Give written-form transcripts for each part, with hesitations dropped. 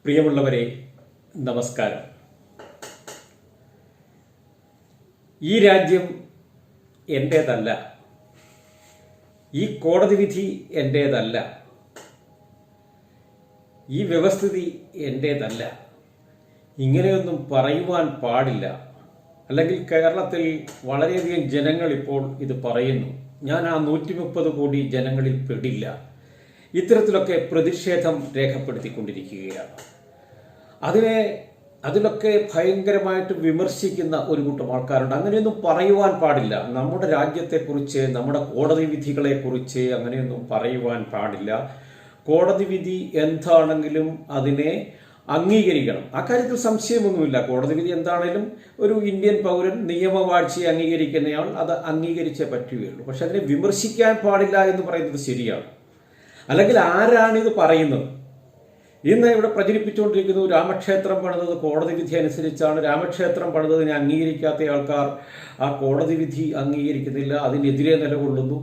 പ്രിയമുള്ളവരെ, നമസ്കാരം. ഈ രാജ്യം എൻ്റേതല്ല, ഈ കോടതി വിധി എൻ്റേതല്ല, ഈ വ്യവസ്ഥിതി എൻ്റേതല്ല, ഇങ്ങനെയൊന്നും പറയുവാൻ പാടില്ല. അല്ലെങ്കിൽ കേരളത്തിൽ വളരെയധികം ജനങ്ങൾ ഇപ്പോൾ ഇത് പറയുന്നു. ഞാൻ ആ 130 കോടി ജനങ്ങളിൽ പെടില്ല. ഇത്തരത്തിലൊക്കെ പ്രതിഷേധം രേഖപ്പെടുത്തിക്കൊണ്ടിരിക്കുകയാണ്. അതിലൊക്കെ ഭയങ്കരമായിട്ട് വിമർശിക്കുന്ന ഒരു കൂട്ടം ആൾക്കാരുണ്ട്. അങ്ങനെയൊന്നും പറയുവാൻ പാടില്ല. നമ്മുടെ രാജ്യത്തെക്കുറിച്ച്, നമ്മുടെ കോടതി വിധികളെക്കുറിച്ച് അങ്ങനെയൊന്നും പറയുവാൻ പാടില്ല. കോടതി വിധി എന്താണെങ്കിലും അതിനെ അംഗീകരിക്കണം. അക്കാര്യത്തിൽ സംശയമൊന്നുമില്ല. കോടതി വിധി എന്താണെങ്കിലും ഒരു ഇന്ത്യൻ പൗരൻ, നിയമവാഴ്ചയെ അംഗീകരിക്കുന്നയാൾ അത് അംഗീകരിച്ചേ പറ്റുകയുള്ളൂ. പക്ഷെ അതിനെ വിമർശിക്കാൻ പാടില്ല എന്ന് പറയുന്നത് ശരിയാണ്. അല്ലെങ്കിൽ ആരാണിത് പറയുന്നത്? ഇന്ന് ഇവിടെ പ്രചരിപ്പിച്ചുകൊണ്ടിരിക്കുന്നു രാമക്ഷേത്രം പണിതത് കോടതി വിധി അനുസരിച്ചാണ്. രാമക്ഷേത്രം പണിതതിനെ അംഗീകരിക്കാത്ത ആൾക്കാർ ആ കോടതി വിധി അംഗീകരിക്കുന്നില്ല, അതിനെതിരെ നിലകൊള്ളുന്നു.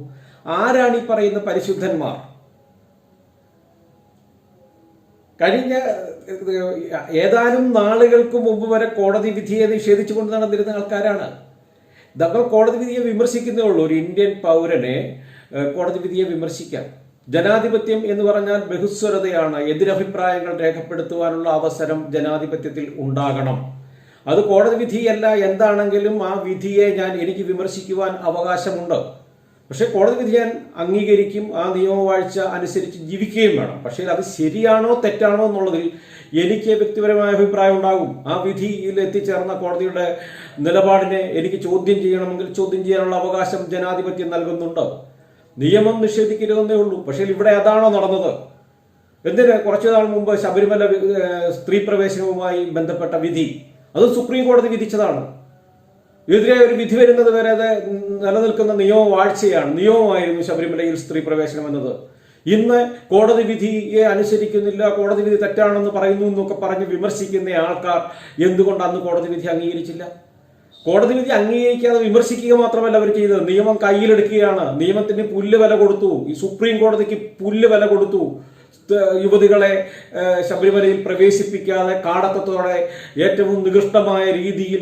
ആരാണ് ഈ പറയുന്ന പരിശുദ്ധന്മാർ? കഴിഞ്ഞ ഏതാനും നാളുകൾക്ക് മുമ്പ് വരെ കോടതി വിധിയെ നിഷേധിച്ചുകൊണ്ട് നടന്നിരുന്ന ആൾക്കാരാണ്. നമ്മൾ കോടതി വിധിയെ വിമർശിക്കുന്നേ ഉള്ളൂ. ഒരു ഇന്ത്യൻ പൗരനെ കോടതി വിധിയെ വിമർശിക്കാം. ജനാധിപത്യം എന്ന് പറഞ്ഞാൽ ബഹുസ്വരതയാണ്. എതിരഭിപ്രായങ്ങൾ രേഖപ്പെടുത്തുവാനുള്ള അവസരം ജനാധിപത്യത്തിൽ ഉണ്ടാകണം. അത് കോടതി വിധിയല്ല, എന്താണെങ്കിലും ആ വിധിയെ എനിക്ക് വിമർശിക്കുവാൻ അവകാശമുണ്ട്. പക്ഷെ കോടതി വിധി ഞാൻ അംഗീകരിക്കും, ആ നിയമവാഴ്ച അനുസരിച്ച് ജീവിക്കുകയും വേണം. പക്ഷേ അത് ശരിയാണോ തെറ്റാണോ എന്നുള്ളതിൽ എനിക്ക് വ്യക്തിപരമായ അഭിപ്രായം ഉണ്ടാകും. ആ വിധിയിൽ എത്തിച്ചേർന്ന കോടതിയുടെ നിലപാടിനെ എനിക്ക് ചോദ്യം ചെയ്യണമെങ്കിൽ ചോദ്യം ചെയ്യാനുള്ള അവകാശം ജനാധിപത്യം നൽകുന്നുണ്ട്. നിയമം നിഷേധിക്കരുതെന്നേ ഉള്ളൂ. പക്ഷേ ഇവിടെ അതാണോ നടന്നത്? എന്തിന് കുറച്ചു നാൾ മുമ്പ് ശബരിമല സ്ത്രീ പ്രവേശനവുമായി ബന്ധപ്പെട്ട വിധി, അത് സുപ്രീം കോടതി വിധിച്ചതാണ്. ഇതിലെ ഒരു വിധി വരുന്നത് വരെ അത് നിലനിൽക്കുന്ന നിയമവാഴ്ചയാണ്. നിയമമായിരുന്നു ശബരിമലയിൽ സ്ത്രീ പ്രവേശനം എന്നത്. ഇന്ന് കോടതി വിധിയെ അനുസരിക്കുന്നില്ല, കോടതി വിധി തെറ്റാണെന്ന് പറയുന്നു എന്നൊക്കെ പറഞ്ഞ് വിമർശിക്കുന്ന ആൾക്കാർ എന്തുകൊണ്ട് അന്ന് കോടതി വിധി അംഗീകരിച്ചില്ല? കോടതി വിധി അംഗീകരിക്കാതെ വിമർശിക്കുക മാത്രമല്ല അവർ ചെയ്തത്, നിയമം കയ്യിലെടുക്കുകയാണ്. നിയമത്തിന് പുല്ല് വില കൊടുത്തു. ഈ സുപ്രീം കോടതിക്ക് പുല്ല് വില കൊടുത്തു. യുവതികളെ ശബരിമലയിൽ പ്രവേശിപ്പിക്കാതെ കാടത്തത്തോടെ ഏറ്റവും നികൃഷ്ടമായ രീതിയിൽ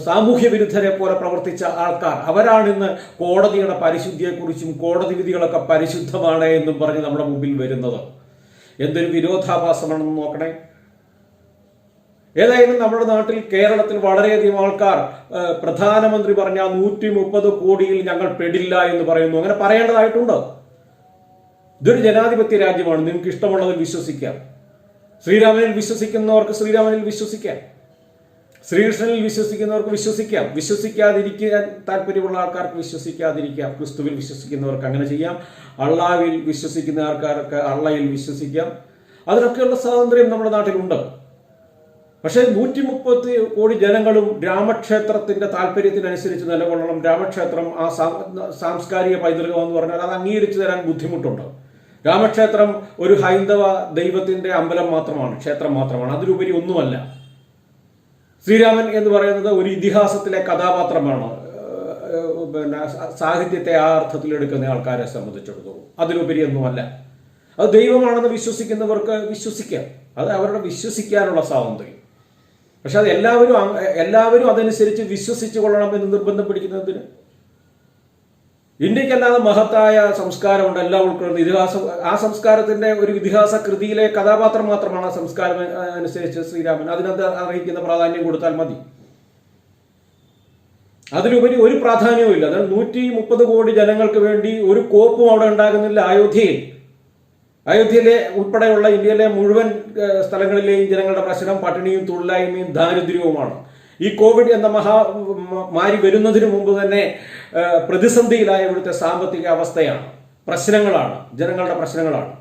സാമൂഹ്യ വിരുദ്ധരെ പോലെ പ്രവർത്തിച്ച ആൾക്കാർ, അവരാണ് ഇന്ന് കോടതിയുടെ പരിശുദ്ധിയെക്കുറിച്ചും കോടതി വിധികളൊക്കെ പരിശുദ്ധമാണ് എന്നും പറഞ്ഞ് നമ്മുടെ മുമ്പിൽ വരുന്നത്. എന്തൊരു വിരോധാഭാസമാണെന്ന് നോക്കണേ. ഏതായാലും നമ്മുടെ നാട്ടിൽ, കേരളത്തിൽ വളരെയധികം ആൾക്കാർ പ്രധാനമന്ത്രി പറഞ്ഞ 130 കോടിയിൽ ഞങ്ങൾ പെടില്ല എന്ന് പറയുന്നു. അങ്ങനെ പറയേണ്ടതായിട്ടുണ്ട്. ഇതൊരു ജനാധിപത്യ രാജ്യമാണ്. നിങ്ങൾക്ക് ഇഷ്ടമുള്ളതിൽ വിശ്വസിക്കാം. ശ്രീരാമനിൽ വിശ്വസിക്കുന്നവർക്ക് ശ്രീരാമനിൽ വിശ്വസിക്കാം. ശ്രീകൃഷ്ണനിൽ വിശ്വസിക്കുന്നവർക്ക് വിശ്വസിക്കാം. വിശ്വസിക്കാതിരിക്കാൻ താല്പര്യമുള്ള ആൾക്കാർക്ക് വിശ്വസിക്കാതിരിക്കാം. ക്രിസ്തുവിൽ വിശ്വസിക്കുന്നവർക്ക് അങ്ങനെ ചെയ്യാം. അള്ളാഹുവിൽ വിശ്വസിക്കുന്ന ആൾക്കാർക്ക് അള്ളയിൽ വിശ്വസിക്കാം. അതിനൊക്കെയുള്ള സ്വാതന്ത്ര്യം നമ്മുടെ നാട്ടിലുണ്ട്. പക്ഷേ 130 കോടി ജനങ്ങളും രാമക്ഷേത്രത്തിന്റെ താല്പര്യത്തിനനുസരിച്ച് നിലകൊള്ളണം. രാമക്ഷേത്രം ആ സാംസ്കാരിക പൈതൃകം എന്ന് പറഞ്ഞാൽ അത് അംഗീകരിച്ചു തരാൻ ബുദ്ധിമുട്ടുണ്ട്. രാമക്ഷേത്രം ഒരു ഹൈന്ദവ ദൈവത്തിന്റെ അമ്പലം മാത്രമാണ്, ക്ഷേത്രം മാത്രമാണ്, അതിലുപരി ഒന്നുമല്ല. ശ്രീരാമൻ എന്ന് പറയുന്നത് ഒരു ഇതിഹാസത്തിലെ കഥാപാത്രമാണ്. സാഹിത്യത്തെ ആ അർത്ഥത്തിൽ എടുക്കുന്ന ആൾക്കാരെ സംബന്ധിച്ചിടത്തോളം അതിലുപരി ഒന്നുമല്ല. അത് ദൈവമാണെന്ന് വിശ്വസിക്കുന്നവർക്ക് വിശ്വസിക്കാം. അത് അവരുടെ വിശ്വസിക്കാനുള്ള സ്വാതന്ത്ര്യം. പക്ഷെ അത് എല്ലാവരും അതനുസരിച്ച് വിശ്വസിച്ചു കൊള്ളണം എന്ന് നിർബന്ധം പിടിക്കുന്നതിന് ഇന്ത്യക്കല്ലാതെ മഹത്തായ സംസ്കാരമുണ്ട്. എല്ലാം ഉൾക്കൊള്ളുന്ന ഇതിഹാസം. ആ സംസ്കാരത്തിന്റെ ഒരു ഇതിഹാസ കൃതിയിലെ കഥാപാത്രം മാത്രമാണ് ആ സംസ്കാരം അനുസരിച്ച് ശ്രീരാമൻ. അതിനകത്ത് അർഹിക്കുന്ന പ്രാധാന്യം കൊടുത്താൽ മതി. അതിലുപരി ഒരു പ്രാധാന്യവും ഇല്ല. അതായത് 130 കോടി ജനങ്ങൾക്ക് വേണ്ടി ഒരു കോപ്പും അവിടെ ഉണ്ടാകുന്നില്ല. അയോധ്യയിലെ ഉൾപ്പെടെയുള്ള ഇന്ത്യയിലെ മുഴുവൻ സ്ഥലങ്ങളിലെയും ജനങ്ങളുടെ പ്രശ്നം പട്ടിണിയും തൊഴിലായ്മയും ദാരിദ്ര്യവുമാണ്. ഈ കോവിഡ് എന്ന മഹാമാരി വരുന്നതിന് മുമ്പ് തന്നെ പ്രതിസന്ധിയിലായ ഇവിടുത്തെ സാമ്പത്തിക അവസ്ഥയാണ്, പ്രശ്നങ്ങളാണ്, ജനങ്ങളുടെ പ്രശ്നങ്ങളാണ്.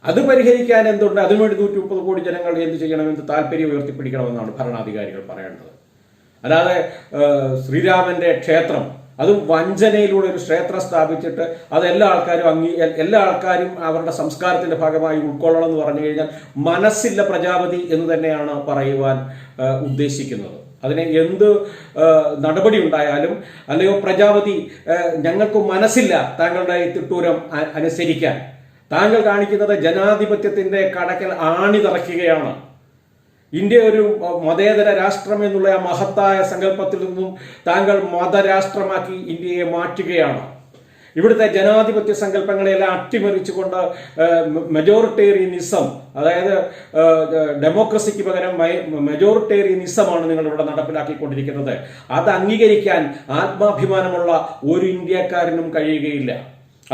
അത് പരിഹരിക്കാൻ എന്തുണ്ട്? അതിനുവേണ്ടി 130 കോടി ജനങ്ങൾ എന്ത് ചെയ്യണമെന്ന് താല്പര്യം ഉയർത്തിപ്പിടിക്കണമെന്നാണ് ഭരണാധികാരികൾ പറയേണ്ടത്. അല്ലാതെ ശ്രീരാമന്റെ ക്ഷേത്രം, അതും വഞ്ചനയിലൂടെ ഒരു ക്ഷേത്രം സ്ഥാപിച്ചിട്ട് അത് എല്ലാ ആൾക്കാരും അവരുടെ സംസ്കാരത്തിന്റെ ഭാഗമായി ഉൾക്കൊള്ളണം എന്ന് പറഞ്ഞു കഴിഞ്ഞാൽ മനസ്സില്ല പ്രജാപതി എന്ന് തന്നെയാണ് പറയുവാൻ ഉദ്ദേശിക്കുന്നത്. അതിനെ എന്ത് നടപടി ഉണ്ടായാലും, അല്ലയോ പ്രജാപതി, ഞങ്ങൾക്ക് മനസ്സില്ല താങ്കളുടെ ഈ തിട്ടൂരം അനുസരിക്കാൻ, താങ്കൾ കാണിക്കുന്നത് ജനാധിപത്യത്തിന്റെ കടക്കൽ ആണി തറയ്ക്കുകയാണ്. ഇന്ത്യ ഒരു മതേതര രാഷ്ട്രം എന്നുള്ള ആ മഹത്തായ സങ്കല്പത്തിൽ നിന്നും താങ്കൾ മതരാഷ്ട്രമാക്കി ഇന്ത്യയെ മാറ്റുകയാണ്. ഇവിടുത്തെ ജനാധിപത്യ സങ്കല്പങ്ങളെല്ലാം അട്ടിമറിച്ചുകൊണ്ട് മെജോറിറ്റേറിയനിസം, അതായത് ഡെമോക്രസിക്ക് പകരം മെജോറിറ്റേറിയനിസമാണ് നിങ്ങൾ ഇവിടെ നടപ്പിലാക്കിക്കൊണ്ടിരിക്കുന്നത്. അത് അംഗീകരിക്കാൻ ആത്മാഭിമാനമുള്ള ഒരു ഇന്ത്യക്കാരനും കഴിയുകയില്ല.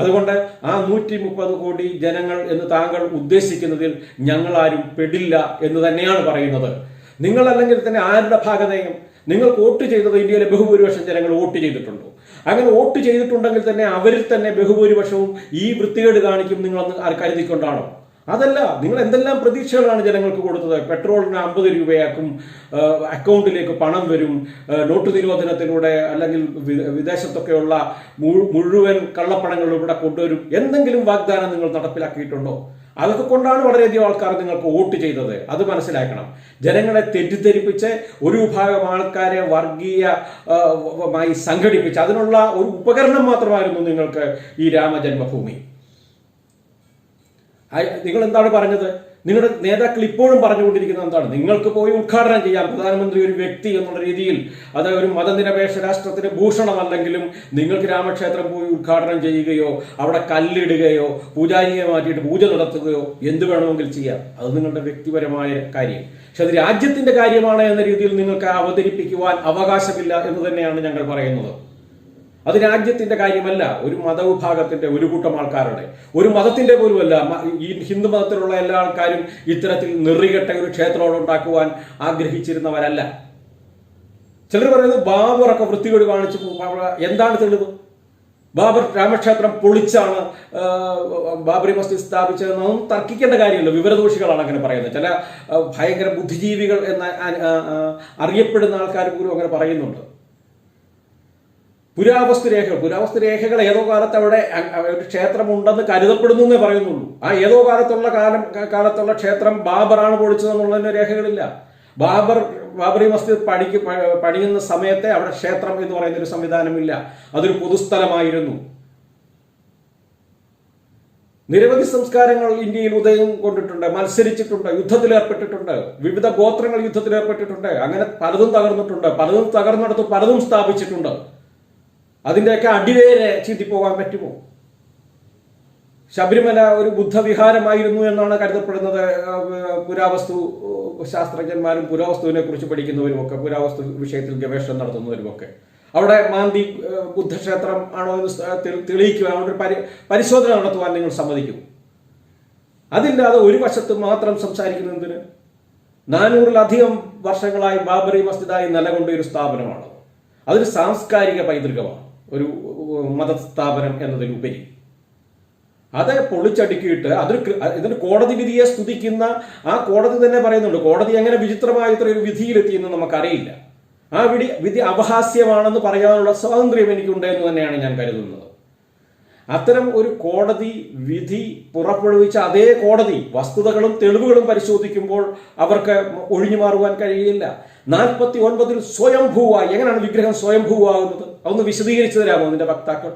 അതുകൊണ്ട് ആ 130 കോടി ജനങ്ങൾ എന്ന് താങ്കൾ ഉദ്ദേശിക്കുന്നതിൽ ഞങ്ങളാരും പെടില്ല എന്ന് തന്നെയാണ് പറയുന്നത്. നിങ്ങളല്ലെങ്കിൽ തന്നെ ആരുടെ ഭാഗതയും നിങ്ങൾക്ക് വോട്ട് ചെയ്തത് ഇന്ത്യയിലെ ബഹുഭൂരിപക്ഷം ജനങ്ങൾ വോട്ട് ചെയ്തിട്ടുണ്ടോ? അങ്ങനെ വോട്ട് ചെയ്തിട്ടുണ്ടെങ്കിൽ തന്നെ അവരിൽ തന്നെ ബഹുഭൂരിപക്ഷവും ഈ വൃത്തികേട് കാണിക്കും നിങ്ങളെന്ന് കരുതിക്കൊണ്ടാണോ? അതല്ല. നിങ്ങൾ എന്തെല്ലാം പ്രതീക്ഷകളാണ് ജനങ്ങൾക്ക് കൊടുത്തത്? പെട്രോളിന് 50 രൂപയാക്കും, അക്കൗണ്ടിലേക്ക് പണം വരും, നോട്ട് നിരോധനത്തിലൂടെ അല്ലെങ്കിൽ വിദേശത്തൊക്കെയുള്ള മുഴുവൻ കള്ളപ്പണങ്ങൾ ഇവിടെ കൊണ്ടുവരും, എന്തെങ്കിലും വാഗ്ദാനം നിങ്ങൾ നടപ്പിലാക്കിയിട്ടുണ്ടോ? അതൊക്കെ കൊണ്ടാണ് വളരെയധികം ആൾക്കാർ നിങ്ങൾക്ക് വോട്ട് ചെയ്തത്. അത് മനസ്സിലാക്കണം. ജനങ്ങളെ തെറ്റിദ്ധരിപ്പിച്ച് ഒരു വിഭാഗം ആൾക്കാരെ വർഗീയമായി സംഘടിപ്പിച്ച് അതിനുള്ള ഒരു ഉപകരണം മാത്രമായിരുന്നു നിങ്ങൾക്ക് ഈ രാമജന്മഭൂമി. നിങ്ങൾ എന്താണ് പറഞ്ഞത്? നിങ്ങളുടെ നേതാക്കൾ ഇപ്പോഴും പറഞ്ഞുകൊണ്ടിരിക്കുന്നത് എന്താണ്? നിങ്ങൾക്ക് പോയി ഉദ്ഘാടനം ചെയ്യാം. പ്രധാനമന്ത്രി ഒരു വ്യക്തി എന്നുള്ള രീതിയിൽ അത് ഒരു മതനിരപേക്ഷ രാഷ്ട്രത്തിന് ഭൂഷണമല്ലെങ്കിലും നിങ്ങൾക്ക് രാമക്ഷേത്രം പോയി ഉദ്ഘാടനം ചെയ്യുകയോ അവിടെ കല്ലിടുകയോ പൂജാരിയെ മാറ്റിയിട്ട് പൂജ നടത്തുകയോ എന്ത് വേണമെങ്കിൽ ചെയ്യാം. അത് നിങ്ങളുടെ വ്യക്തിപരമായ കാര്യം. പക്ഷെ അത് രാജ്യത്തിന്റെ കാര്യമാണ് എന്ന രീതിയിൽ നിങ്ങൾക്ക് അവതരിപ്പിക്കുവാൻ അവകാശമില്ല എന്ന് തന്നെയാണ് ഞങ്ങൾ പറയുന്നത്. അത് രാജ്യത്തിന്റെ കാര്യമല്ല, ഒരു മതവിഭാഗത്തിന്റെ ഒരു കൂട്ടം ആൾക്കാരുടെ, ഒരു മതത്തിന്റെ പോലുമല്ല. ഈ ഹിന്ദു മതത്തിലുള്ള എല്ലാ ആൾക്കാരും ഇത്തരത്തിൽ നെറികെട്ട ഒരു ക്ഷേത്രം ഉണ്ടാക്കുവാൻ ആഗ്രഹിച്ചിരുന്നവരല്ല. ചിലർ പറയുന്നത് ബാബറൊക്കെ വൃത്തികേട് കാണിച്ചു. എന്താണ് തെളിവ്? ബാബർ രാമക്ഷേത്രം പൊളിച്ചാണ് ബാബറി മസ്ജിദ് സ്ഥാപിച്ചതെന്നൊന്നും തർക്കിക്കേണ്ട കാര്യമില്ല. വിവരദോഷികളാണ് അങ്ങനെ പറയുന്നത്. ചില ഭയങ്കര ബുദ്ധിജീവികൾ എന്ന അറിയപ്പെടുന്ന ആൾക്കാർ പോലും അങ്ങനെ പറയുന്നുണ്ട്. പുരാവസ്തു രേഖകൾ ഏതോ കാലത്ത് അവിടെ ഒരു ക്ഷേത്രം ഉണ്ടെന്ന് കരുതപ്പെടുന്നു എന്നേ പറയുന്നുള്ളൂ. ആ ഏതോ കാലത്തുള്ള ക്ഷേത്രം ബാബറാണ് പൊളിച്ചതെന്നുള്ളതിന് രേഖകളില്ല. ബാബറി മസ്ജിദ് പണിയുന്ന സമയത്തെ അവിടെ ക്ഷേത്രം എന്ന് പറയുന്ന ഒരു സംവിധാനമില്ല. അതൊരു പൊതുസ്ഥലമായിരുന്നു. നിരവധി സംസ്കാരങ്ങൾ ഇന്ത്യയിൽ ഉദയം കൊണ്ടിട്ടുണ്ട്, മത്സരിച്ചിട്ടുണ്ട്, യുദ്ധത്തിലേർപ്പെട്ടിട്ടുണ്ട്. വിവിധ ഗോത്രങ്ങൾ യുദ്ധത്തിലേർപ്പെട്ടിട്ടുണ്ട്. അങ്ങനെ പലതും തകർന്നിട്ടുണ്ട്. പലതും തകർന്നെടുത്ത് പലതും സ്ഥാപിച്ചിട്ടുണ്ട്. അതിൻ്റെയൊക്കെ അടിവേരെ ചീന്തിപ്പോകാൻ പറ്റുമോ? ശബരിമല ഒരു ബുദ്ധവിഹാരമായിരുന്നു എന്നാണ് കരുതപ്പെടുന്നത്. പുരാവസ്തു ശാസ്ത്രജ്ഞന്മാരും പുരാവസ്തുവിനെ കുറിച്ച് പഠിക്കുന്നവരും ഒക്കെ, പുരാവസ്തു വിഷയത്തിൽ ഗവേഷണം നടത്തുന്നവരുമൊക്കെ അവിടെ മാന്തി ബുദ്ധക്ഷേത്രം ആണോ എന്ന് തെളിയിക്കുവാൻ, അവിടെ ഒരു പരിശോധന നടത്തുവാൻ നിങ്ങൾ സമ്മതിക്കും? അതില്ലാതെ ഒരു വശത്ത് മാത്രം സംസാരിക്കുന്നതിന് 400-ലധികം വർഷങ്ങളായി ബാബറി മസ്ജിദായി നിലകൊണ്ട ഒരു സ്ഥാപനമാണ്. അതൊരു സാംസ്കാരിക പൈതൃകമാണ്, ഒരു മതസ്ഥാപനം എന്നതിലുപരി. അത് പൊളിച്ചടുക്കിയിട്ട് ഇതിന് കോടതി വിധിയെ സ്തുതിക്കുന്ന ആ കോടതി തന്നെ പറയുന്നുണ്ട്, കോടതി എങ്ങനെ വിചിത്രമായ ഇത്രയൊരു വിധിയിലെത്തിയെന്ന് നമുക്കറിയില്ല. ആ വിധി അപഹാസ്യമാണെന്ന് പറയാനുള്ള സ്വാതന്ത്ര്യം എനിക്കുണ്ട് എന്ന് തന്നെയാണ് ഞാൻ കരുതുന്നത്. അത്തരം ഒരു കോടതി വിധി പുറപ്പെടുവിച്ച അതേ കോടതി വസ്തുതകളും തെളിവുകളും പരിശോധിക്കുമ്പോൾ അവർക്ക് ഒഴിഞ്ഞു മാറുവാൻ കഴിയില്ല. 49-ൽ സ്വയംഭൂവായി. എങ്ങനെയാണ് വിഗ്രഹം സ്വയംഭൂവാകുന്നത്? അതൊന്ന് വിശദീകരിച്ചു തരാമോ നിന്റെ വക്താക്കൾ?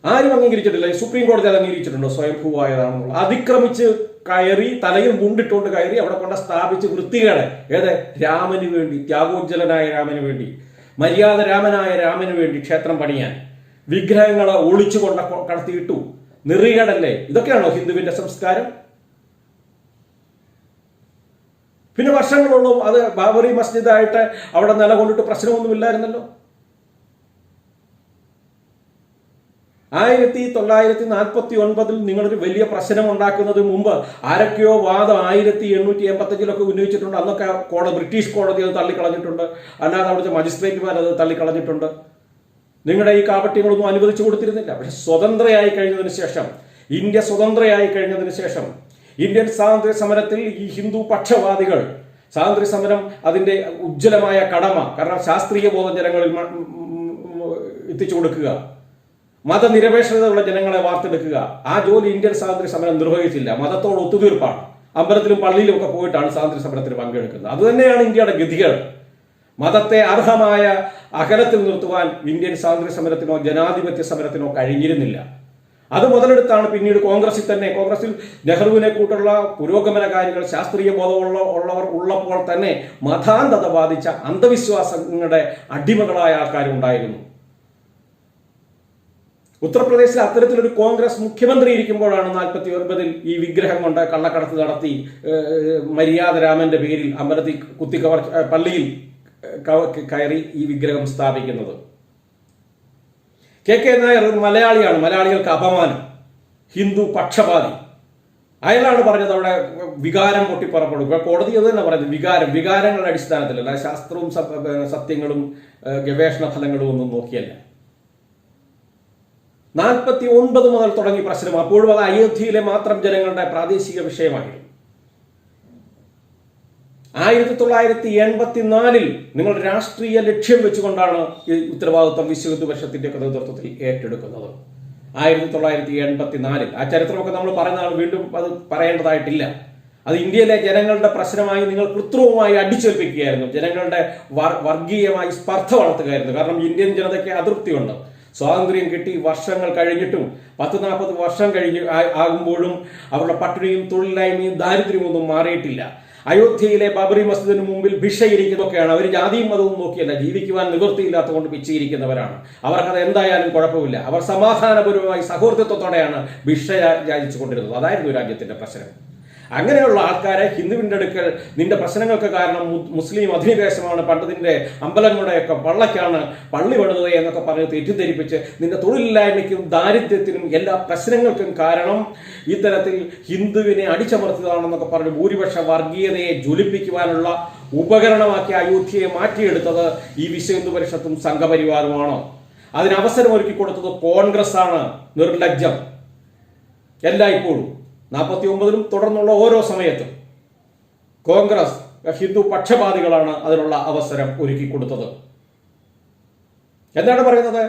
ആരും അംഗീകരിച്ചിട്ടില്ല. സുപ്രീം കോടതി അത് അംഗീകരിച്ചിട്ടുണ്ടോ സ്വയംഭൂവായതാണെന്നുള്ള? അതിക്രമിച്ച് കയറി, തലയിൽ മുണ്ടിട്ടുകൊണ്ട് കയറി അവിടെ കൊണ്ട് സ്ഥാപിച്ച് വൃത്തികേട്. ഏത്? രാമന് വേണ്ടി, ത്യാഗോജ്ജലനായ രാമന് വേണ്ടി, മര്യാദ രാമനായ രാമന് വേണ്ടി ക്ഷേത്രം പണിയാൻ വിഗ്രഹങ്ങളെ ഒളിച്ചുകൊണ്ട് കടത്തിയിട്ടു. നെറികേടല്ലേ? ഇതൊക്കെയാണോ ഹിന്ദുവിന്റെ സംസ്കാരം? പിന്നെ വർഷങ്ങളോളം അത് ബാബറി മസ്ജിദായിട്ട് അവിടെ നിലകൊണ്ടിട്ട് പ്രശ്നമൊന്നുമില്ലായിരുന്നല്ലോ. 1949-ൽ നിങ്ങളൊരു വലിയ പ്രശ്നം ഉണ്ടാക്കുന്നതിന് മുമ്പ് ആരൊക്കെയോ വാദം 1885-ലൊക്കെ ഉന്നയിച്ചിട്ടുണ്ട്. അന്നൊക്കെ ബ്രിട്ടീഷ് കോടതി അത് തള്ളിക്കളഞ്ഞിട്ടുണ്ട്. അല്ലാതെ അവിടുത്തെ മജിസ്ട്രേറ്റുമാർ അത് തള്ളിക്കളഞ്ഞിട്ടുണ്ട്. നിങ്ങളുടെ ഈ കാപട്യങ്ങളൊന്നും അനുവദിച്ചു കൊടുത്തിരുന്നില്ല. പക്ഷെ സ്വതന്ത്രയായി കഴിഞ്ഞതിന് ശേഷം, ഇന്ത്യ സ്വതന്ത്രയായി കഴിഞ്ഞതിന് ശേഷം ഇന്ത്യൻ സ്വാതന്ത്ര്യ സമരത്തിൽ ഈ ഹിന്ദു പക്ഷവാദികൾ സ്വാതന്ത്ര്യ സമരം അതിന്റെ ഉജ്ജ്വലമായ കടമ, കാരണം ശാസ്ത്രീയ ബോധം ജനങ്ങളിൽ എത്തിച്ചു കൊടുക്കുക, മതനിരപേക്ഷതയുള്ള ജനങ്ങളെ വാർത്തെടുക്കുക, ആ ജോലി ഇന്ത്യൻ സ്വാതന്ത്ര്യ സമരം നിർവഹിച്ചില്ല. മതത്തോട് ഒത്തുതീർപ്പാണ്. അമ്പലത്തിലും പള്ളിയിലും ഒക്കെ പോയിട്ടാണ് സ്വാതന്ത്ര്യ സമരത്തിന് പങ്കെടുക്കുന്നത്. അതുതന്നെയാണ് ഇന്ത്യയുടെ ഗതികൾ. മതത്തെ അർഹമായ അകലത്തിൽ നിർത്തുവാൻ ഇന്ത്യൻ സ്വാതന്ത്ര്യ സമരത്തിനോ ജനാധിപത്യ സമരത്തിനോ കഴിഞ്ഞിരുന്നില്ല. അത് മുതലെടുത്താണ് പിന്നീട് കോൺഗ്രസിൽ നെഹ്റുവിനെ കൂട്ടുള്ള പുരോഗമനകാരികൾ, ശാസ്ത്രീയ ഉള്ളവർ ഉള്ളപ്പോൾ തന്നെ മതാന്ധത ബാധിച്ച അന്ധവിശ്വാസങ്ങളുടെ അടിമകളായ ആൾക്കാരുണ്ടായിരുന്നു. ഉത്തർപ്രദേശിൽ അത്തരത്തിലൊരു കോൺഗ്രസ് മുഖ്യമന്ത്രി ഇരിക്കുമ്പോഴാണ് 49 ഈ വിഗ്രഹം കൊണ്ട് കള്ളക്കടത്ത് നടത്തി മര്യാദ രാമന്റെ പേരിൽ അമ്പലത്തിൽ പള്ളിയിൽ കയറി ഈ വിഗ്രഹം സ്ഥാപിക്കുന്നത്. കെ നായർ മലയാളിയാണ്, മലയാളികൾക്ക് അപമാനം, ഹിന്ദു പക്ഷപാതി. അയാളാണ് പറഞ്ഞത് അവിടെ വികാരം പൊട്ടിപ്പുറപ്പെടും. കോടതി അത് തന്നെ പറയുന്നത് വികാരങ്ങളുടെ അടിസ്ഥാനത്തിലല്ല, ശാസ്ത്രവും സത്യങ്ങളും ഗവേഷണ ഫലങ്ങളും ഒന്നും നോക്കിയല്ല. 49 മുതൽ തുടങ്ങി പ്രശ്നം. അപ്പോഴും അത് അയോധ്യയിലെ മാത്രം ജനങ്ങളുടെ പ്രാദേശിക വിഷയമായിരുന്നു. 1984 നിങ്ങൾ രാഷ്ട്രീയ ലക്ഷ്യം വെച്ചുകൊണ്ടാണ് ഈ ഉത്തരവാദിത്വം വിശ്വഹിന്ദു പരിഷത്തിന്റെ നേതൃത്വത്തിൽ ഏറ്റെടുക്കുന്നത്. 1984 ആ ചരിത്രമൊക്കെ നമ്മൾ പറഞ്ഞതാണ്, വീണ്ടും അത് പറയേണ്ടതായിട്ടില്ല. അത് ഇന്ത്യയിലെ ജനങ്ങളുടെ പ്രശ്നമായി നിങ്ങൾ കൃത്രിമമായി അടിച്ചേൽപ്പിക്കുകയായിരുന്നു. ജനങ്ങളുടെ വർഗീയമായി സ്പർദ്ധ വളർത്തുകയായിരുന്നു. കാരണം ഇന്ത്യൻ ജനതയ്ക്ക് അതൃപ്തിയുണ്ട്. സ്വാതന്ത്ര്യം കിട്ടി വർഷങ്ങൾ കഴിഞ്ഞിട്ടും 40 വർഷം ആകുമ്പോഴും അവരുടെ പട്ടിണിയും തൊഴിലില്ലായ്മയും ദാരിദ്ര്യവും ഒന്നും മാറിയിട്ടില്ല. അയോധ്യയിലെ ബാബറി മസ്ജിദിന് മുമ്പിൽ ഭിക്ഷയിരിക്കുന്നതൊക്കെയാണ്. അവർ ജാതിയും മതവും നോക്കിയല്ല, ജീവിക്കുവാൻ നിവൃത്തിയില്ലാത്തതുകൊണ്ട് ഭിക്ഷയിരിക്കുന്നവരാണ്. അവർക്കത് എന്തായാലും കുഴപ്പമില്ല. അവർ സമാധാനപരമായി സഹോദരത്വത്തോടെയാണ് ഭിക്ഷ യാചിച്ചു കൊണ്ടിരുന്നത്. അതായിരുന്നു രാജ്യത്തിന്റെ പ്രശ്നം. അങ്ങനെയുള്ള ആൾക്കാരെ ഹിന്ദുവിന്റെ അടുക്കൽ നിന്റെ പ്രശ്നങ്ങൾക്ക് കാരണം മുസ്ലിം അധിനിവേശമാണ്, പണ്ട് നിന്റെ അമ്പലങ്ങളുടെയൊക്കെ പള്ളക്കാണ് പള്ളി പണിതത് എന്നൊക്കെ പറഞ്ഞ് തെറ്റിദ്ധരിപ്പിച്ച് നിന്റെ തൊഴിലില്ലായ്മയ്ക്കും ദാരിദ്ര്യത്തിനും എല്ലാ പ്രശ്നങ്ങൾക്കും കാരണം ഇത്തരത്തിൽ ഹിന്ദുവിനെ അടിച്ചമർത്തിയതാണെന്നൊക്കെ പറഞ്ഞ് ഭൂരിപക്ഷ വർഗീയതയെ ജ്വലിപ്പിക്കുവാനുള്ള ഉപകരണമാക്കി അയോധ്യയെ മാറ്റിയെടുത്തത് ഈ വിശ്വഹിന്ദു പരിഷത്തും സംഘപരിവാറുമാണോ? അതിന് അവസരം ഒരുക്കി കൊടുത്തത് കോൺഗ്രസ് ആണ്. നിർലജ്ജം. എല്ലായ്പ്പോഴും 49 തുടർന്നുള്ള ഓരോ സമയത്തും കോൺഗ്രസ് ഹിന്ദു പക്ഷപാതികളാണ് അതിനുള്ള അവസരം ഒരുക്കി കൊടുത്തത്. എന്താണ് പറയുന്നത്?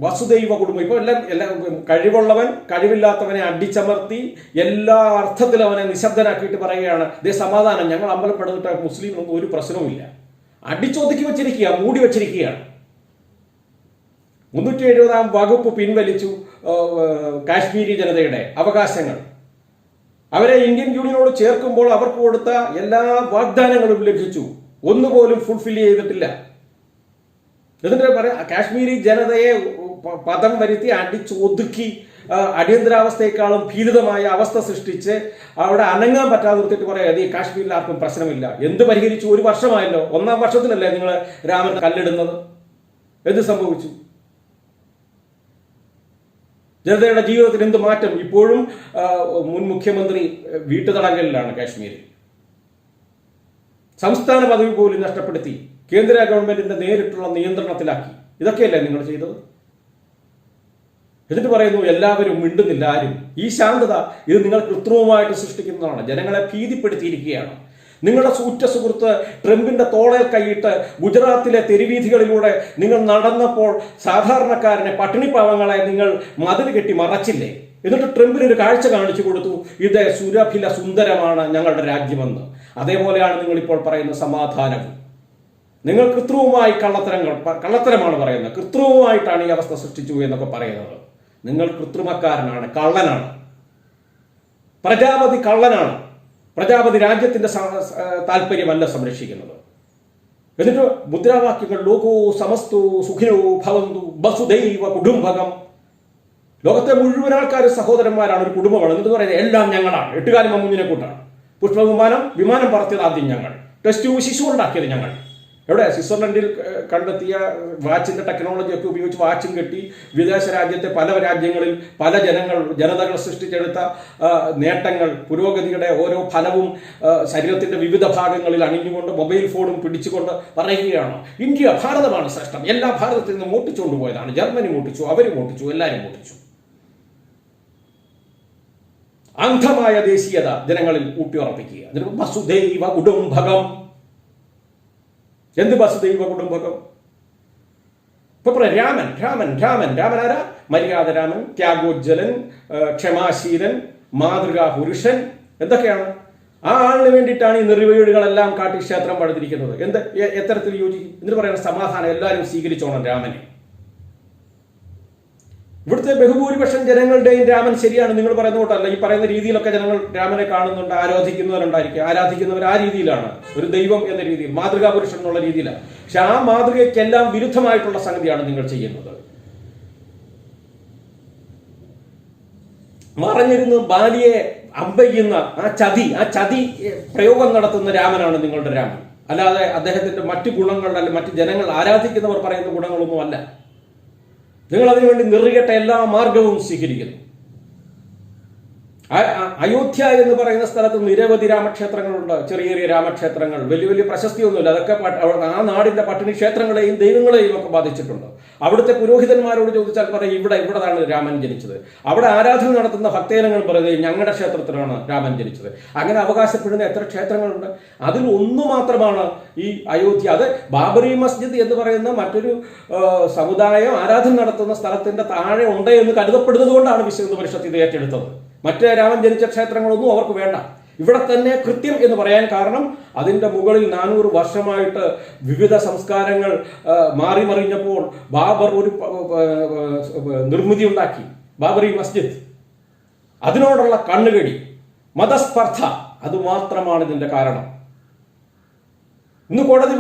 വസുദൈവ കുടുംബം. ഇപ്പൊ എല്ലാം കഴിവുള്ളവൻ കഴിവില്ലാത്തവനെ അടിച്ചമർത്തി എല്ലാ അർത്ഥത്തിലും അവനെ നിശബ്ദനാക്കിയിട്ട് പറയുകയാണ്, ഇതേ സമാധാനം, ഞങ്ങൾ അമ്പലപ്പെടുന്നിട്ട് മുസ്ലിം ഒരു പ്രശ്നവുമില്ല. അടിച്ചൊതുക്കി വെച്ചിരിക്കുക, മൂടി വെച്ചിരിക്കുകയാണ്. 370 വകുപ്പ് പിൻവലിച്ചു. കാശ്മീരി ജനതയുടെ അവകാശങ്ങൾ അവരെ ഇന്ത്യൻ യൂണിയനോട് ചേർക്കുമ്പോൾ അവർക്ക് കൊടുത്ത എല്ലാ വാഗ്ദാനങ്ങളും ലഭിച്ചു, ഒന്നുപോലും ഫുൾഫിൽ ചെയ്തിട്ടില്ല. എന്നിട്ട് പറയാം, കാശ്മീരി ജനതയെ പദം വരുത്തി അടിച്ചൊതുക്കി അടിയന്തരാവസ്ഥയെക്കാളും ഭീതിതമായ അവസ്ഥ സൃഷ്ടിച്ച് അവിടെ അനങ്ങാൻ പറ്റാതെ നിർത്തിയിട്ട് പറയാം, ഈ കാശ്മീരിൽ ആർക്കും പ്രശ്നമില്ല. എന്ത് പരിഹരിച്ചു? 1 വർഷമായല്ലോ. 1-ാം വർഷത്തിലല്ലേ നിങ്ങൾ രാമൻ കല്ലിടുന്നത്? എന്ത് സംഭവിച്ചു? ജനതയുടെ ജീവിതത്തിൽ എന്ത് മാറ്റം? ഇപ്പോഴും മുൻ മുഖ്യമന്ത്രി വീട്ടുതടങ്കലിലാണ് കാശ്മീരിൽ. സംസ്ഥാന പദവി പോലും നഷ്ടപ്പെടുത്തി കേന്ദ്ര ഗവൺമെന്റിന്റെ നേരിട്ടുള്ള നിയന്ത്രണത്തിലാക്കി. ഇതൊക്കെയല്ലേ നിങ്ങൾ ചെയ്തത്? എന്നിട്ട് പറയുന്നു എല്ലാവരും മിണ്ടുന്നില്ല, ആരും. ഈ ശാന്തത ഇത് നിങ്ങൾ കൃത്രിമമായിട്ട് സൃഷ്ടിക്കുന്നതാണ്. ജനങ്ങളെ ഭീതിപ്പെടുത്തിയിരിക്കുകയാണ്. നിങ്ങളുടെ സൂറ്റ സുഹൃത്ത് ട്രംപിന്റെ തോളേൽ കൈയിട്ട് ഗുജറാത്തിലെ തെരുവീഥികളിലൂടെ നിങ്ങൾ നടന്നപ്പോൾ സാധാരണക്കാരനെ, പട്ടിണിപ്പാവങ്ങളെ നിങ്ങൾ മതിൽ കെട്ടി മറച്ചില്ലേ? എന്നിട്ട് ട്രംപിന് ഒരു കാഴ്ച കാണിച്ചു കൊടുത്തു, ഇത് സുരഭില സുന്ദരമാണ് ഞങ്ങളുടെ രാജ്യമെന്ന്. അതേപോലെയാണ് നിങ്ങൾ ഇപ്പോൾ പറയുന്ന സമാധാനം. നിങ്ങൾ കൃത്രിമമായി കള്ളത്തരമാണ് പറയുന്നത്. കൃത്രിമമായിട്ടാണ് ഈ അവസ്ഥ സൃഷ്ടിച്ചു എന്നൊക്കെ പറയുന്നത്. നിങ്ങൾ കൃത്രിമക്കാരനാണ്, കള്ളനാണ്, പ്രജാപതി കള്ളനാണ്. പ്രജാപതി രാജ്യത്തിന്റെ താല്പര്യമല്ല സംരക്ഷിക്കുന്നത്. എന്നിട്ട് മുദ്രാവാക്യങ്ങൾ ലോകോ സമസ്തോ സുഖിനോ ഭവന്തു വസുദൈവ കുടുംബകം. ലോകത്തെ മുഴുവൻ ആൾക്കാർ സഹോദരന്മാരാണ്, ഒരു കുടുംബമാണ്. എന്നിട്ട് പറയുന്നത് എല്ലാം ഞങ്ങളാണ്. 8 കാലി മമ്മൂഞ്ഞിനെ കൂട്ടാണ്. വിമാനം പറത്തിയത് ആദ്യം ഞങ്ങൾ, ടെസ്റ്റ് ട്യൂബ് ശിശു ഉണ്ടാക്കിയത് ഞങ്ങൾ. എവിടെ? സ്വിറ്റ്സർലൻഡിൽ കണ്ടെത്തിയ വാച്ചിന്റെ ടെക്നോളജി ഒക്കെ ഉപയോഗിച്ച് വാച്ചും കെട്ടി വിദേശ രാജ്യത്തെ പല രാജ്യങ്ങളിൽ പല ജനതകൾ സൃഷ്ടിച്ചെടുത്ത നേട്ടങ്ങൾ, പുരോഗതിയുടെ ഓരോ ഫലവും ശരീരത്തിന്റെ വിവിധ ഭാഗങ്ങളിൽ അണിഞ്ഞുകൊണ്ട് മൊബൈൽ ഫോണും പിടിച്ചുകൊണ്ട് പറയുകയാണ്, ഇന്ത്യ ഭാരതമാണ് ശ്രേഷ്ഠം, എല്ലാ ഭാരതത്തിൽ നിന്നും മോട്ടിച്ചുകൊണ്ട് പോയതാണ്. ജർമ്മനി മോട്ടിച്ചു, അവർ മോട്ടിച്ചു, എല്ലാവരും മോട്ടിച്ചു. അന്ധമായ ദേശീയത ജനങ്ങളിൽ ഊട്ടിയുറപ്പിക്കുക. വസുദൈവ കുടുംബകം. എന്ത് വസുദൈവ കുടുംബകം? ഇപ്പൊ രാമൻ രാമൻ രാമൻ രാമൻ ആരാ? മര്യാദ രാമൻ, ത്യാഗോജ്ജലൻ, ക്ഷമാശീലൻ, മാതൃകാ പുരുഷൻ. എന്തൊക്കെയാണ്? ആ ആളിന് വേണ്ടിയിട്ടാണ് ഈ നിർവീടുകളെല്ലാം കാട്ടി ക്ഷേത്രം പണിതിരിക്കുന്നത്. എത്തരത്തിൽ യോജിക്കും? എന്നിട്ട് പറയുന്ന സമാധാനം എല്ലാവരും സ്വീകരിച്ചോണം രാമനെ. ഇവിടുത്തെ ബഹുഭൂരിപക്ഷം ജനങ്ങളുടെയും രാമൻ ശരിയാണ്, നിങ്ങൾ പറയുന്ന കൂട്ടല്ല. ഈ പറയുന്ന രീതിയിലൊക്കെ ജനങ്ങൾ രാമനെ കാണുന്നുണ്ട്, ആരാധിക്കുന്നവരുണ്ടായിരിക്കും. ആരാധിക്കുന്നവർ ആ രീതിയിലാണ്, ഒരു ദൈവം എന്ന രീതിയിൽ, മാതൃകാ പുരുഷൻ എന്നുള്ള രീതിയിലാണ്. പക്ഷെ ആ മാതൃകയ്ക്കെല്ലാം വിരുദ്ധമായിട്ടുള്ള സംഗതിയാണ് നിങ്ങൾ ചെയ്യുന്നത്. മറഞ്ഞിരുന്ന് ബാലിയെ അമ്പയ്യുന്ന ആ ചതി പ്രയോഗം നടത്തുന്ന രാമനാണ് നിങ്ങളുടെ രാമൻ. അല്ലാതെ അദ്ദേഹത്തിന്റെ മറ്റു ഗുണങ്ങൾ, അല്ലെങ്കിൽ മറ്റു ജനങ്ങൾ ആരാധിക്കുന്നവർ പറയുന്ന ഗുണങ്ങളൊന്നും അല്ല. നിങ്ങൾ അതിനുവേണ്ടി നിറുകെട്ട എല്ലാ മാർഗവും സ്വീകരിക്കുന്നു. അയോധ്യ എന്ന് പറയുന്ന സ്ഥലത്ത് നിരവധി രാമക്ഷേത്രങ്ങളുണ്ട്. ചെറിയ ചെറിയ രാമക്ഷേത്രങ്ങൾ, വലിയ വലിയ പ്രശസ്തിയൊന്നുമില്ല. അതൊക്കെ ആ നാടിന്റെ പട്ടിണി ക്ഷേത്രങ്ങളെയും ദൈവങ്ങളെയും ഒക്കെ ബാധിച്ചിട്ടുണ്ട്. അവിടുത്തെ പുരോഹിതന്മാരോട് ചോദിച്ചാൽ പറയും ഇവിടെയാണ് രാമൻ ജനിച്ചത്. അവിടെ ആരാധന നടത്തുന്ന ഭക്തജനങ്ങൾ പറയുന്നത് ഞങ്ങളുടെ ക്ഷേത്രത്തിലാണ് രാമൻ ജനിച്ചത്. അങ്ങനെ അവകാശപ്പെടുന്ന എത്ര ക്ഷേത്രങ്ങളുണ്ട്? അതിൽ ഒന്ന് മാത്രമാണ് ഈ അയോധ്യ. അത് ബാബറി മസ്ജിദ് എന്ന് പറയുന്ന മറ്റൊരു സമുദായം ആരാധന നടത്തുന്ന സ്ഥലത്തിന്റെ താഴെ ഉണ്ട് എന്ന് കരുതപ്പെടുന്നത് കൊണ്ടാണ് വിശ്വ ഹിന്ദു പരിഷത്ത് ഇത് ഏറ്റെടുത്തത്. മറ്റേ രാമൻ ജനിച്ച ക്ഷേത്രങ്ങളൊന്നും അവർക്ക് വേണ്ട. ഇവിടെ തന്നെ കൃത്യം എന്ന് പറയാൻ കാരണം അതിന്റെ മുകളിൽ 400 വർഷമായിട്ട് വിവിധ സംസ്കാരങ്ങൾ മാറി മറിഞ്ഞപ്പോൾ ബാബർ ഒരു നിർമ്മിതി ഉണ്ടാക്കി, ബാബറി മസ്ജിദ്. അതിനോടുള്ള കണ്ണുകടി, മതസ്പർദ്ധ, അതുമാത്രമാണ് ഇതിന്റെ കാരണം. ഇന്ന് കോടതി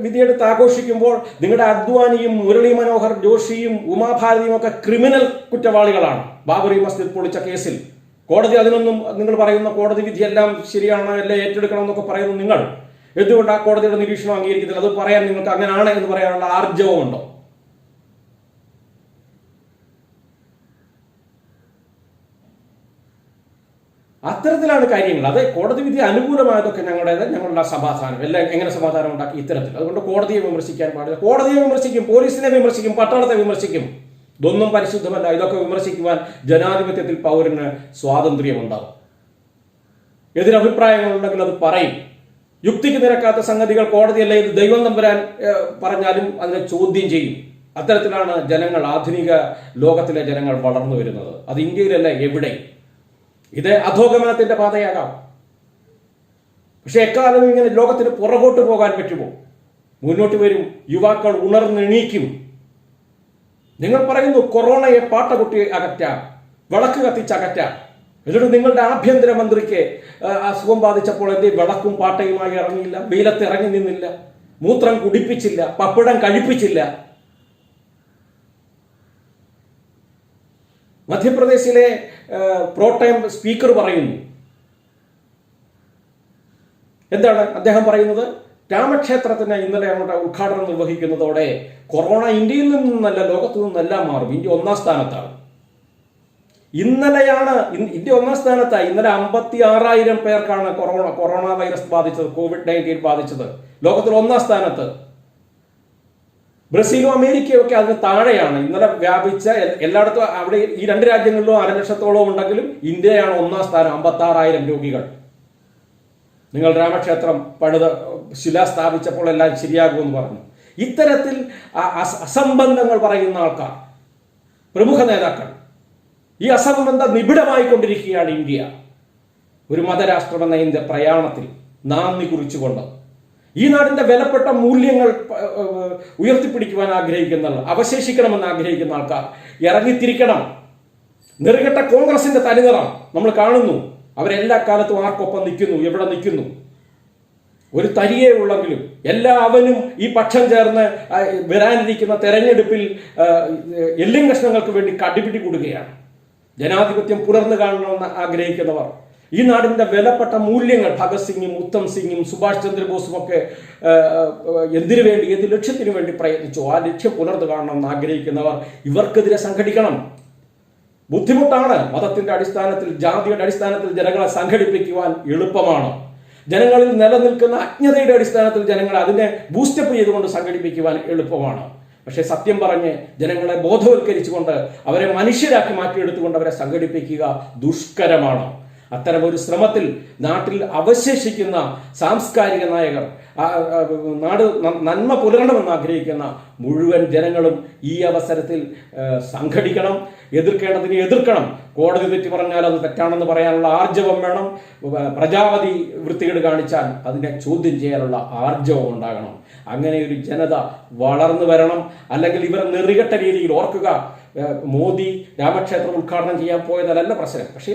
വിധിയെടുത്ത് ആഘോഷിക്കുമ്പോൾ നിങ്ങളുടെ അദ്വാനിയും മുരളി മനോഹർ ജോഷിയും ഉമാഭാരതിയും ഒക്കെ ക്രിമിനൽ കുറ്റവാളികളാണ് ബാബറി മസ്ജിദ് പൊളിച്ച കേസിൽ. കോടതി അതിനൊന്നും, നിങ്ങൾ പറയുന്ന കോടതി വിധിയെല്ലാം ശരിയാണ്, എല്ലാം ഏറ്റെടുക്കണം എന്നൊക്കെ പറയുന്നു നിങ്ങൾ. എന്തുകൊണ്ട് ആ കോടതിയുടെ നിരീക്ഷണം അംഗീകരിക്കുന്നില്ല? അത് പറയാൻ നിങ്ങൾക്ക് അങ്ങനെയാണ് എന്ന് പറയാനുള്ള ആർജവമുണ്ടോ? അത്തരത്തിലാണ് കാര്യങ്ങൾ. അത് കോടതി വിധി അനുകൂലമായതൊക്കെ ഞങ്ങളുടെ സമാധാനം എല്ലാം എങ്ങനെ സമാധാനം ഉണ്ടാക്കി ഇത്തരത്തിൽ. അതുകൊണ്ട് കോടതിയെ വിമർശിക്കാൻ പാടില്ല. കോടതിയെ വിമർശിക്കും, പോലീസിനെ വിമർശിക്കും, പട്ടാളത്തെ വിമർശിക്കും. ഇതൊന്നും പരിശുദ്ധമല്ല. ഇതൊക്കെ വിമർശിക്കുവാൻ ജനാധിപത്യത്തിൽ പൗരന് സ്വാതന്ത്ര്യമുണ്ടാകും. എതിരഭിപ്രായങ്ങളുണ്ടെങ്കിൽ അത് പറയും. യുക്തിക്ക് നിരക്കാത്ത സംഗതികൾ കോടതിയല്ല, ഇത് ദൈവം തമ്പുരാൻ പറഞ്ഞാലും അതിനെ ചോദ്യം ചെയ്യും. അത്തരത്തിലാണ് ജനങ്ങൾ, ആധുനിക ലോകത്തിലെ ജനങ്ങൾ വളർന്നു വരുന്നത്. അത് ഇന്ത്യയിലല്ല, എവിടെ. ഇത് അധോഗമനത്തിന്റെ പാതയാകാം. പക്ഷെ എക്കാലവും ഇങ്ങനെ ലോകത്തിന് പുറകോട്ട് പോകാൻ പറ്റുമോ? മുന്നോട്ട് വരും. യുവാക്കൾ ഉണർന്നെണീക്കും. നിങ്ങൾ പറയുന്നു കൊറോണയെ പാട്ടകുട്ടി അകറ്റാം, വിളക്ക് കത്തിച്ചകറ്റാം. എന്നിട്ട് നിങ്ങളുടെ ആഭ്യന്തരമന്ത്രിക്ക് അസുഖം ബാധിച്ചപ്പോൾ എന്തേ വിളക്കും പാട്ടയുമായി ഇറങ്ങിയില്ല? വെയിലത്ത് ഇറങ്ങി നിന്നില്ല, മൂത്രം കുടിപ്പിച്ചില്ല, പപ്പടം കഴിപ്പിച്ചില്ല. മധ്യപ്രദേശിലെ പ്രോടൈം സ്പീക്കർ പറയുന്നു, എന്താണ് അദ്ദേഹം പറയുന്നത്? രാമക്ഷേത്രത്തിന് ഇന്നലെ അങ്ങോട്ട് ഉദ്ഘാടനം നിർവഹിക്കുന്നതോടെ കൊറോണ ഇന്ത്യയിൽ നിന്നല്ല, ലോകത്തു നിന്നെല്ലാം മാറും. ഇന്ത്യ 1ാം സ്ഥാനത്താണ്. ഇന്നലെയാണ് ഇന്ത്യ 1ാം സ്ഥാനത്തായി. ഇന്നലെ 56,000 പേർക്കാണ് കൊറോണ വൈറസ് ബാധിച്ചത്, COVID-19 ബാധിച്ചത്. ലോകത്തിൽ 1ാം സ്ഥാനത്ത്. ബ്രസീലും അമേരിക്കയും ഒക്കെ അതിന് താഴെയാണ്. ഇന്നലെ വ്യാപിച്ച എല്ലായിടത്തും, അവിടെ ഈ 2 രാജ്യങ്ങളിലും 1,50,000 ഉണ്ടെങ്കിലും ഇന്ത്യയാണ് 1ാം സ്ഥാനം, 56,000 രോഗികൾ. നിങ്ങൾ രാമക്ഷേത്രം ശില സ്ഥാപിച്ചപ്പോൾ എല്ലാം ശരിയാകുമെന്ന് പറഞ്ഞു. ഇത്തരത്തിൽ അസംബന്ധങ്ങൾ പറയുന്ന ആൾക്കാർ, പ്രമുഖ നേതാക്കൾ, ഈ അസംബന്ധം നിബിഡമായിക്കൊണ്ടിരിക്കുകയാണ് ഇന്ത്യ. ഒരു മതരാഷ്ട്രമെന്ന ഇന്ത്യ പ്രയാണത്തിൽ നാന്ദി കുറിച്ചുകൊണ്ട് ഈ നാടിന്റെ വിലപ്പെട്ട മൂല്യങ്ങൾ ഉയർത്തിപ്പിടിക്കുവാൻ ആഗ്രഹിക്കുന്ന, അവശേഷിക്കണമെന്ന് ആഗ്രഹിക്കുന്ന ആൾക്കാർ ഇറങ്ങിത്തിരിക്കണം. നെറുകെട്ട കോൺഗ്രസിന്റെ തനിനിറം നമ്മൾ കാണുന്നു. അവരെല്ലാ കാലത്തും ആർക്കൊപ്പം നിൽക്കുന്നു, എവിടെ നിൽക്കുന്നു? ഒരു തരിയേ ഉള്ളെങ്കിലും എല്ലാവരും ഈ പക്ഷം ചേർന്ന് വരാനിരിക്കുന്ന തെരഞ്ഞെടുപ്പിൽ എല്ലും കഷ്ണങ്ങൾക്ക് വേണ്ടി കടിപിടി കൂടുകയാണ്. ജനാധിപത്യം പുലർന്നു കാണണമെന്ന് ആഗ്രഹിക്കുന്നവർ, ഈ നാടിന്റെ വിലപ്പെട്ട മൂല്യങ്ങൾ, ഭഗത് സിംഗും ഉത്തം സിംഗും സുഭാഷ് ചന്ദ്രബോസും ഒക്കെ എന്തിനു വേണ്ടി, ഏത് ലക്ഷ്യത്തിനു വേണ്ടി പ്രയത്നിച്ചു, ആ ലക്ഷ്യം പുലർന്നു കാണണമെന്ന് ആഗ്രഹിക്കുന്നവർ ഇവർക്കെതിരെ സംഘടിക്കണം. ബുദ്ധിമുട്ടാണ്. മതത്തിന്റെ അടിസ്ഥാനത്തിൽ, ജാതിയുടെ അടിസ്ഥാനത്തിൽ ജനങ്ങളെ സംഘടിപ്പിക്കുവാൻ എളുപ്പമാണ്. ജനങ്ങളിൽ നിലനിൽക്കുന്ന അജ്ഞതയുടെ അടിസ്ഥാനത്തിൽ ജനങ്ങളെ അതിനെ ബൂസ്റ്റപ്പ് ചെയ്തുകൊണ്ട് സംഘടിപ്പിക്കുവാൻ എളുപ്പമാണ്. പക്ഷെ സത്യം പറഞ്ഞ് ജനങ്ങളെ ബോധവൽക്കരിച്ചുകൊണ്ട് അവരെ മനുഷ്യരാക്കി മാറ്റിയെടുത്തുകൊണ്ട് അവരെ സംഘടിപ്പിക്കുക ദുഷ്കരമാണ്. അത്തരമൊരു ശ്രമത്തിൽ നാട്ടിൽ അവശേഷിക്കുന്ന സാംസ്കാരിക നായകർ, നാട് നന്മ പുലരണമെന്ന് ആഗ്രഹിക്കുന്ന മുഴുവൻ ജനങ്ങളും ഈ അവസരത്തിൽ സംഘടിക്കണം. എതിർക്കേണ്ടതിനെ എതിർക്കണം. കോടതി തെറ്റി പറഞ്ഞാൽ അത് തെറ്റാണെന്ന് പറയാനുള്ള ആർജവം വേണം. പ്രജാപതി വൃത്തികേട് കാണിച്ചാൽ അതിനെ ചോദ്യം ചെയ്യാനുള്ള ആർജവം ഉണ്ടാകണം. അങ്ങനെ ഒരു ജനത വളർന്നു വരണം. അല്ലെങ്കിൽ ഇവരെ നെറികെട്ട രീതിയിൽ, ഓർക്കുക, മോദി രാമക്ഷേത്രം ഉദ്ഘാടനം ചെയ്യാൻ പോയതല്ല പ്രശ്നം. പക്ഷേ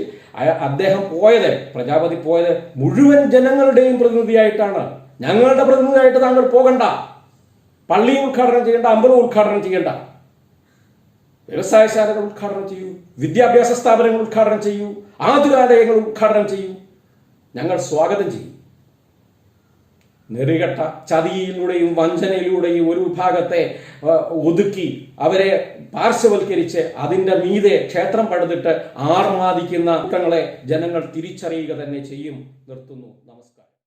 അദ്ദേഹം പോയത്, പ്രജാപതി പോയത് മുഴുവൻ ജനങ്ങളുടെയും പ്രതിനിധിയായിട്ടാണ്. ഞങ്ങളുടെ പ്രതിനിധിയായിട്ട് താങ്കൾ പോകണ്ട. പള്ളി ഉദ്ഘാടനം ചെയ്യേണ്ട, അമ്പലം ഉദ്ഘാടനം ചെയ്യേണ്ട, വ്യവസായശാലകൾ ഉദ്ഘാടനം ചെയ്യൂ, വിദ്യാഭ്യാസ സ്ഥാപനങ്ങൾ ഉദ്ഘാടനം ചെയ്യൂ, ആതുരാലയങ്ങൾ ഉദ്ഘാടനം ചെയ്യൂ, ഞങ്ങൾ സ്വാഗതം ചെയ്യും. നെറികെട്ട ചതിയിലൂടെയും വഞ്ചനയിലൂടെയും ഒരു വിഭാഗത്തെ ഒതുക്കി അവരെ പാർശ്വവൽക്കരിച്ച് അതിൻ്റെ മീതെ ക്ഷേത്രം പണിതിട്ട് ആർമാദിക്കുന്ന കൂട്ടങ്ങളെ ജനങ്ങൾ തിരിച്ചറിയുക തന്നെ ചെയ്യും. നിർത്തുന്നു.